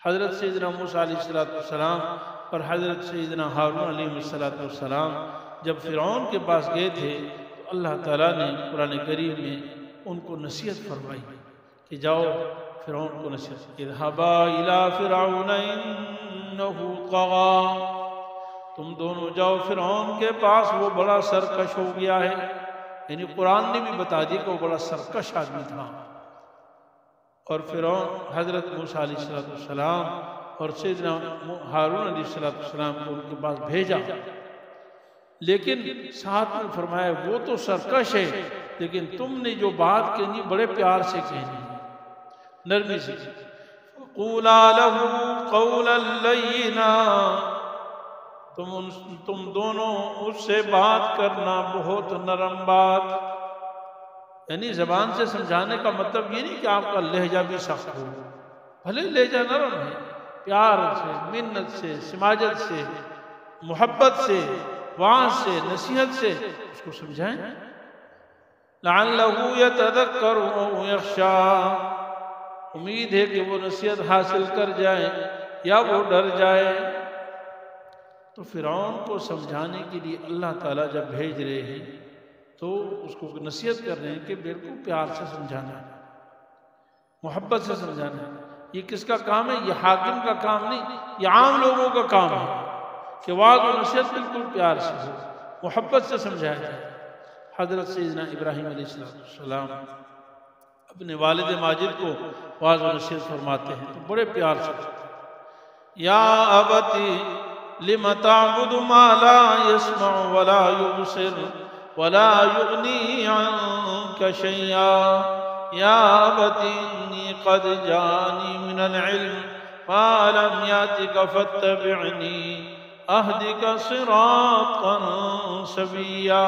حضرت سیدنا موسیٰ علیہ السلام اور حضرت سیدنا ہارون علیہ السلام جب فرعون کے پاس گئے تھے تو اللہ تعالیٰ نے قرآن کریم میں ان کو نصیحت فرمائی کہ جاؤ فرعون کو نصیحت اذهبا الى فرعون انه طغى، تم دونوں جاؤ فرعون کے پاس، وہ بڑا سرکش ہو گیا ہے۔ یعنی قرآن نے بھی بتا دیا کہ وہ بڑا سرکش آدمی تھا۔ اور فرعون حضرت موسیٰ علیہ السلام اور سیدنا ہارون علیہ السلام کو ان کے پاس بھیجا، لیکن ساتھ میں فرمایا وہ تو سرکش ہے لیکن تم نے جو بات کہنی بڑے پیار سے کہنی، نرمی سے۔ قُولَا لَهُ قَوْلًا لَيِّنًا، تم دونوں اس سے بات کرنا بہت نرم بات۔ یعنی زبان سے سمجھانے کا مطلب یہ نہیں کہ آپ کا لہجہ بھی سخت ہو، بھلے لہجہ نرم ہے، پیار سے، منت سے، سماجت سے، محبت سے، وعظ سے، نصیحت سے اس کو سمجھائیں۔ لَعَلَّهُ يَتَذَكَّرُ أَوْ يَخْشَىٰ، امید ہے کہ وہ نصیحت حاصل کر جائے یا وہ ڈر جائے۔ تو فرعون کو سمجھانے کے لیے اللہ تعالیٰ جب بھیج رہے ہیں تو اس کو نصیحت کر رہے ہیں کہ بالکل پیار سے سمجھانا ہے، محبت سے سمجھانا ہے۔ یہ کس کا کام ہے؟ یہ حاکم کا کام نہیں، یہ عام لوگوں کا کام ہے کہ وعظ و نصیحت بالکل پیار سے ہو، محبت سے سمجھایا جائے۔ حضرت سیدنا ابراہیم علیہ السلام اپنے والد ماجد کو وعظ و نصیحت فرماتے ہیں تو بڑے پیار سے، یا ابتی لم تعبد ما لا يسمع ولا يبصر ولا يغني عنك شيئا یا ابتی انی قد جانی من العلم ما لم یاتک فاتبعنی اہدک صراطا سویا۔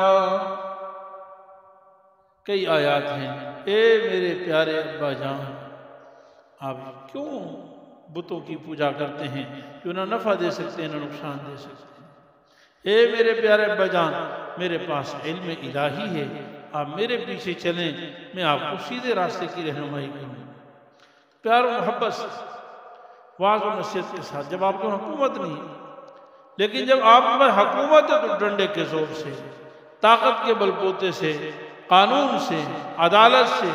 کئی آیات ہیں، اے میرے پیارے ابا جان، آپ کیوں بتوں کی پوجا کرتے ہیں جو نہ نفع دے سکتے ہیں نہ نقصان دے سکتے ہیں؟ اے میرے پیارے ابا جان، میرے پاس علم الہی ہے، آپ میرے پیچھے چلیں، میں آپ کو سیدھے راستے کی رہنمائی کروں۔ پیار و محبت سے، وعظ و نصیحت کے ساتھ۔ جب آپ کو حکومت نہیں، لیکن جب آپ میں حکومت ہے تو ڈنڈے کے زور سے، طاقت کے بل بوتے سے، قانون سے، عدالت سے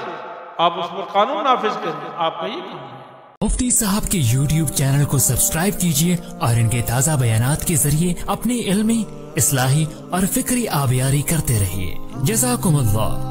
آپ اس پر قانون نافذ کریں، آپ کا یہ کام ہے۔ مفتی صاحب کے یوٹیوب چینل کو سبسکرائب کیجئے اور ان کے تازہ بیانات کے ذریعے اپنی علمی، اصلاحی اور فکری آبیاری کرتے رہیے۔ جزاکم اللہ۔